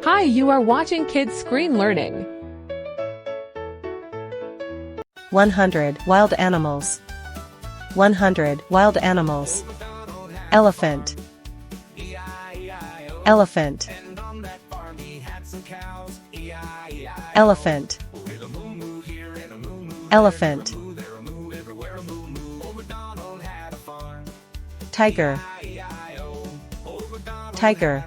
Hi, you are watching Kids Screen Learning. 100 wild animals. 100 wild animals. Elephant. Elephant. Elephant. Elephant. Tiger. Tiger.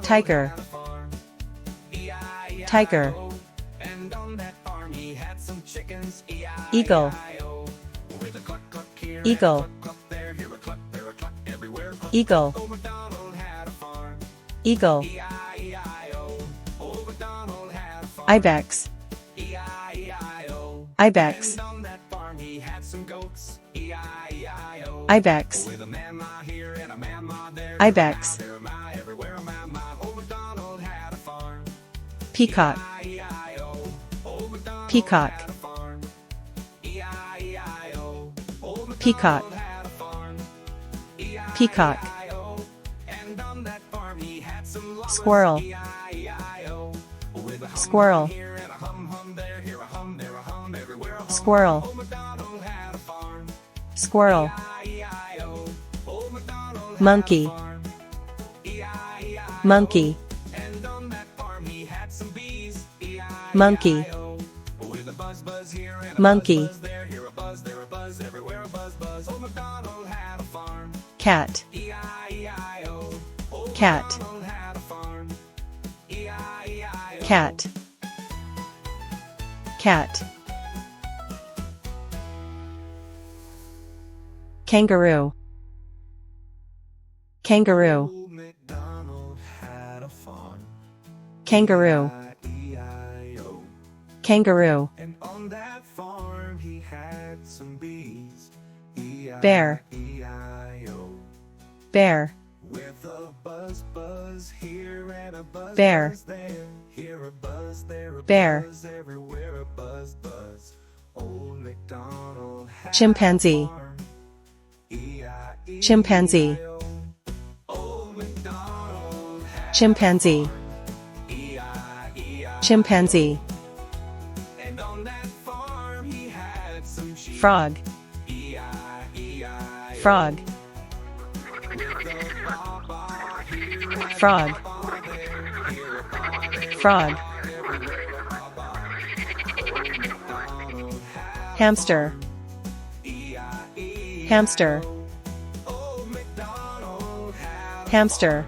Tiger. Tiger. Eagle. Eagle. Eagle. Eagle. Ibex. Ibex. Ibex. Ibex. Peacock. Peacock. Peacock. Peacock. Squirrel. Squirrel. Squirrel. Squirrel. Monkey. Monkey. Monkey. Monkey. Cat. Cat. Cat. Cat. Kangaroo. Kangaroo. Kangaroo. Kangaroo. And on that farm he had some bees. Bear. E-I-E-I-O. Bear. With a buzz buzz here and a buzz Bear. buzz there. Here a buzz, there a Bear. buzz, everywhere a buzz buzz. Old MacDonald had Chimpanzee. a farm. E-I-E-I-O. Chimpanzee. Old MacDonald had Chimpanzee. E-I-E-I-O. Chimpanzee. And on that farm he had some sheep. Frog. E-I-E-I-O. Frog. Frog. Frog. Hamster. Hamster. Hamster.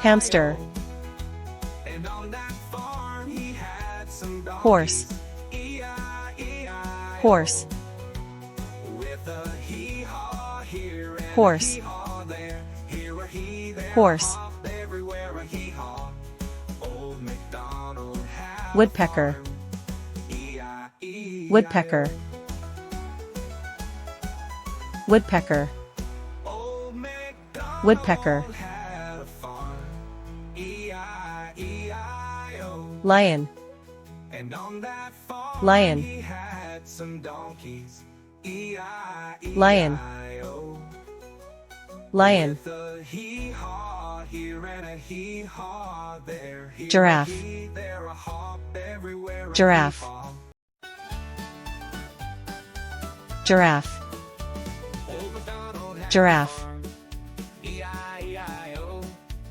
Hamster. Horse. Horse. Horse. Horse. Woodpecker. Woodpecker. Woodpecker. Woodpecker. Lion. And on that farm Lion. he had some donkeys. Lion. Lion. With a hee-haw here and a hee-haw there. Here Giraffe. a hee, there a hop, everywhere a Giraffe. hee-haw. Giraffe. Old MacDonald had Giraffe. E-I-E-I-O.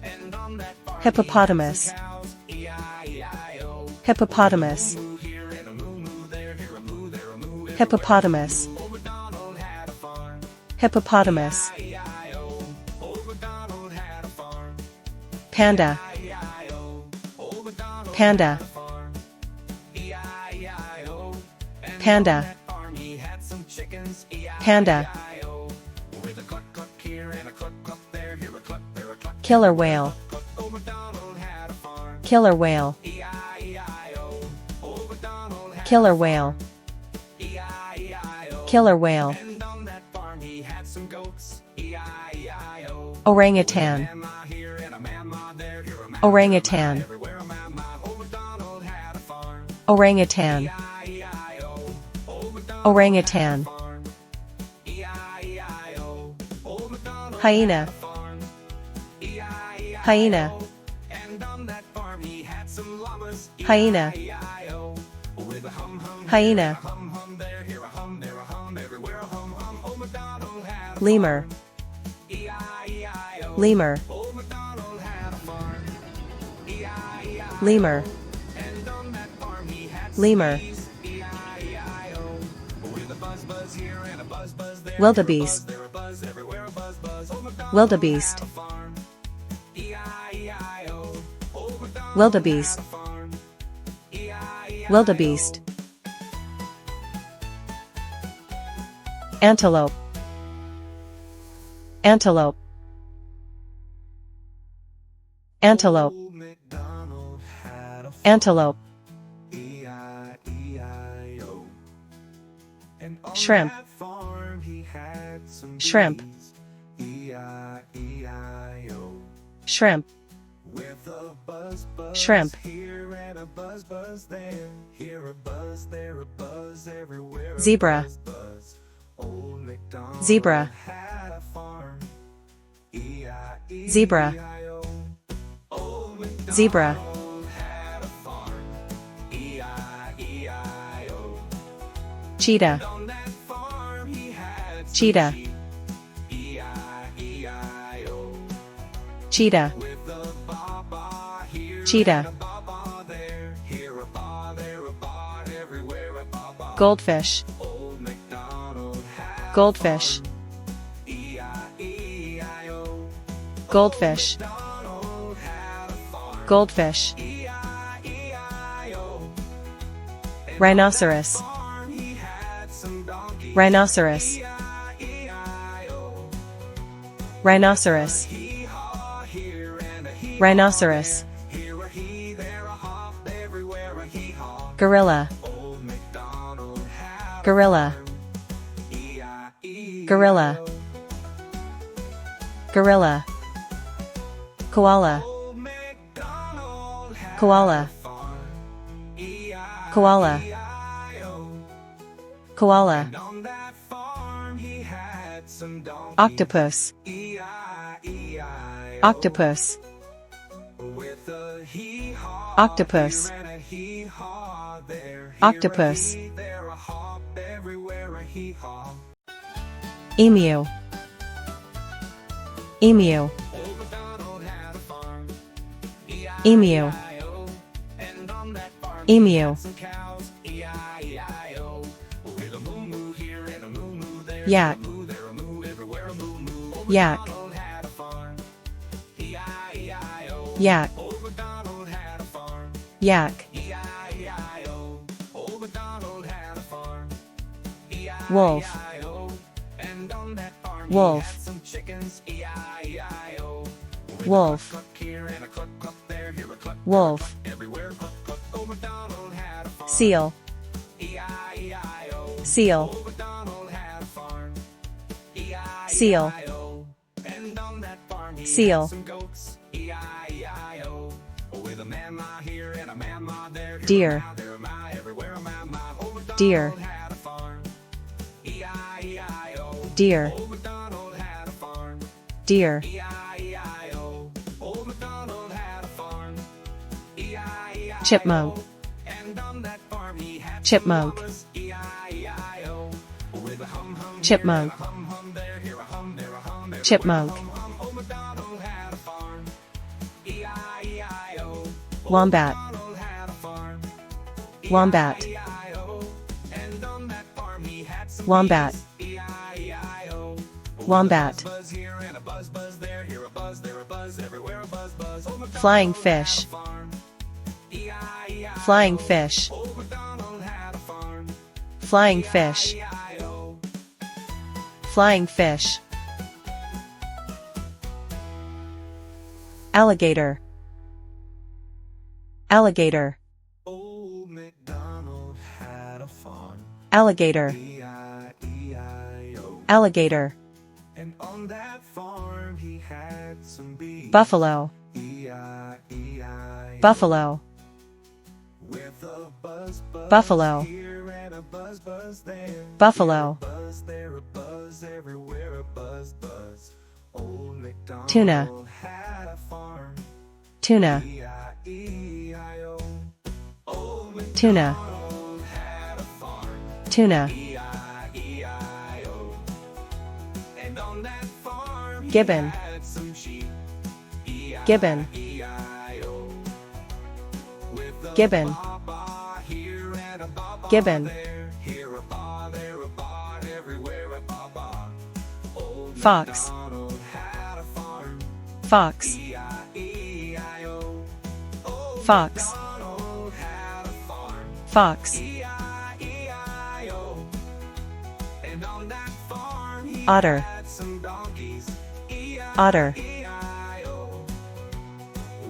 And on that farm Hippopotamus. he had some cows. E-I-E-I-O. Hippopotamus. Moo here and a moo there. Here a moo, there a moo, everywhere. Hippopotamus. Old MacDonald had a farm. Hippopotamus. E-I-E-I-O. Old MacDonald had a farm. Panda. E-I-E-I-O. Old MacDonald Panda. had a farm. E-I-E-I-O. And Panda. on that farm he had some chickens. Panda. E-I-E-I-O. With a cluck cluck here and a cluck cluck there. Here a cluck, there a cluck. Killer whale. Cluck. Old MacDonald had a farm. Killer whale. E-I-E-I-O. Old MacDonald had Killer a whale. farm. E-I-E-I-O. Killer whale. And on that farm he had some goats. E-I-E-I-O. Orangutan. Mama here and a mama there. Here a mama Orangutan. everywhere a mama. Old MacDonald had a farm. Orangutan. E-I-E-I-O. Old MacDonald Orangutan. had a farm. E-I-E-I-O. Old MacDonald Hyena. farm. E-I-E-I-O. Hyena. And on that farm he had some llamas. Hyena. E-I-E-I-O. With a hum hum Hyena. here, a hum hum there, here a hum, there a hum, everywhere a hum hum. Old MacDonald had a Lemur. farm. E-I-E-I-O. Lemur. Old MacDonald had a farm. E-I-E-I-O. Lemur. And on that farm he had some Lemur. bees. E-I-E-I-O. With a buzz buzz here and a buzz buzz there. Wildebeest. Here a buzz, there a buzz, everywhere a buzz buzz. Old MacDonald Wildebeest. had a farm. E-I-E-I-O. Old MacDonald Wildebeest. had a farm. E-I-E-I-O. Wildebeest. Antelope. Antelope. Antelope. Old MacDonald had a farm. Antelope. E-I-E-I-O. And on Shrimp. that farm he had some Shrimp. bees. E-I-E-I-O. Shrimp. With a buzz buzz Shrimp. here and a buzz buzz there. Here a buzz, there a buzz, everywhere a Zebra. buzz buzz. Old MacDonald Zebra. had a farm. E-I-E-I-O. Zebra. Old MacDonald Zebra. had a farm. E-I-E-I-O. Cheetah. On that farm he had some Cheetah. sheep. E-I-E-I-O. Cheetah. With a ba-ba here Cheetah. and a ba-ba there. Here a ba, there a ba, everywhere a ba-ba. Goldfish. Old MacDonald had Goldfish. E-I-E-I-O. Goldfish. MacDonald had a farm. Goldfish. E-I-E-I-O. And Rhinoceros. on that farm he had some donkeys. Rhinoceros. E-I-E-I-O. Rhinoceros. Hee-haw here and a hee-haw Rhinoceros. there. Here a hee, there a hop, everywhere a hee-haw. Gorilla. Old MacDonald had a Gorilla. farm. E-I-E-I-O. Gorilla. Gorilla. Koala. Old MacDonald had Koala. a farm. Koala. E-I-E-I-O. Koala. And on that farm he had some donkeys. Octopus. E-I-E-I-O. Octopus. With a hee-haw Octopus. here and a hee-haw there. Here Octopus. a hee, there a hop, everywhere a hee-haw. Emu. Emu. Old MacDonald had a farm. Emu. E-I-E-I-O. And on that farm Emu. he had some cows. E-I-E-I-O. With a moo-moo here and a moo-moo there. Yak. A moo, there a moo, everywhere a moo-moo. Old Yak. MacDonald had a farm. E-I-E-I-O. Yak. Old MacDonald had a farm. Yak. E-I-E-I-O. Old MacDonald had a farm. Wolf. E-I-E-I-O. And on that farm Wolf. he had some chickens. E-I-E-I-O. With Wolf. a cluck here and a cluck cluck there. Here a cluck. Wolf. Everywhere cluck cluck. Old MacDonald had a farm. Seal. E-I-E-I-O. Seal. Old MacDonald had a farm. Seal. E-I-E-I-O. And on that farm he Seal. had some goats. E-I-E-I-O. With a mama here and a mama there. Here Deer. a ma, there a ma, everywhere a mama. Old MacDonald Deer. had a farm. E-I-E-I-O. Deer. Old MacDonald had a farm. Deer. E-I-E-I-O. Old MacDonald had a farm. E-I-E-I-O. Chipmunk. And on that farm he had Chipmunk. some llamas. E-I-E-I-O. With a hum hum Chipmunk. here and a hum hum there. Here a hum, there a hum, everywhere Chipmunk. a hum hum. Old MacDonald had a farm. E-I-E-I-O. Old Wombat. MacDonald had a farm. Wombat. E-I-E-I-O. And on that farm he had some Wombat. bees. E-I-E-I-O. Wombat. Buzz here and a buzz buzz there. Here a buzz, there a buzz, everywhere a buzz buzz. Old MacDonald Flying had a fish. farm. E-I-E-I-O. Flying fish. Old MacDonald had a farm. Flying fish. E-I-E-I-O. Flying fish. Alligator. Alligator. Old MacDonald had a farm. Alligator. E-I-E-I-O. Alligator. And on that farm he had some bees. Buffalo. E-I-E-I-O. Buffalo. With a buzz buzz Buffalo. here and a buzz buzz there. Buffalo. Here a buzz, there a buzz, everywhere a buzz buzz. Old Tuna. had a farm. Tuna. E-I-E-I-O. Old Tuna. MacDonald had a farm. Tuna. E-I-E-I-O. And on that farm he Gibbon. had some sheep. Gibbon. E-I-E-I-O. With a Gibbon. ba-ba here and a ba-ba Gibbon. there. Here a ba, there a ba, everywhere a ba-ba. Old Fox. MacDonald had a farm. Fox. E-I-E-I-O. Old Fox. MacDonald had a farm. Fox. E-I-E-I-O. And on that farm he Otter. had some donkeys. Otter. E-I-E-I-O.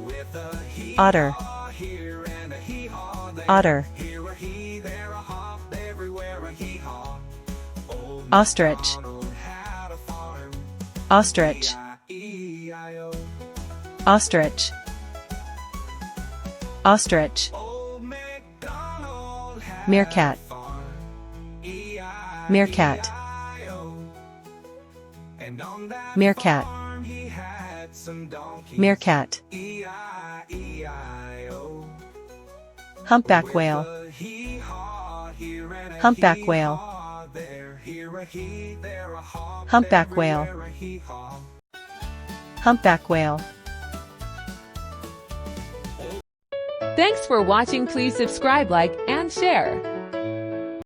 With a Otter. hee-haw here and a hee-haw there. Otter. Here a hee, there a hop, everywhere a hee-haw. Old Ostrich. MacDonald had a farm. Ostrich. E-I-E-I-O. Ostrich. Ostrich. Old MacDonald had Meerkat. a farm. E-I-E-I-O. Meerkat. And on that Meerkat. farm he had some donkeys. Meerkat. E-I-E-I-O. Humpback whale. With a hee-haw here and a Humpback whale. hee-haw there. Here a hee, there a hop, Humpback whale. everywhere a hee-haw. Humpback whale. Thanks for watching. Please subscribe, like, and share.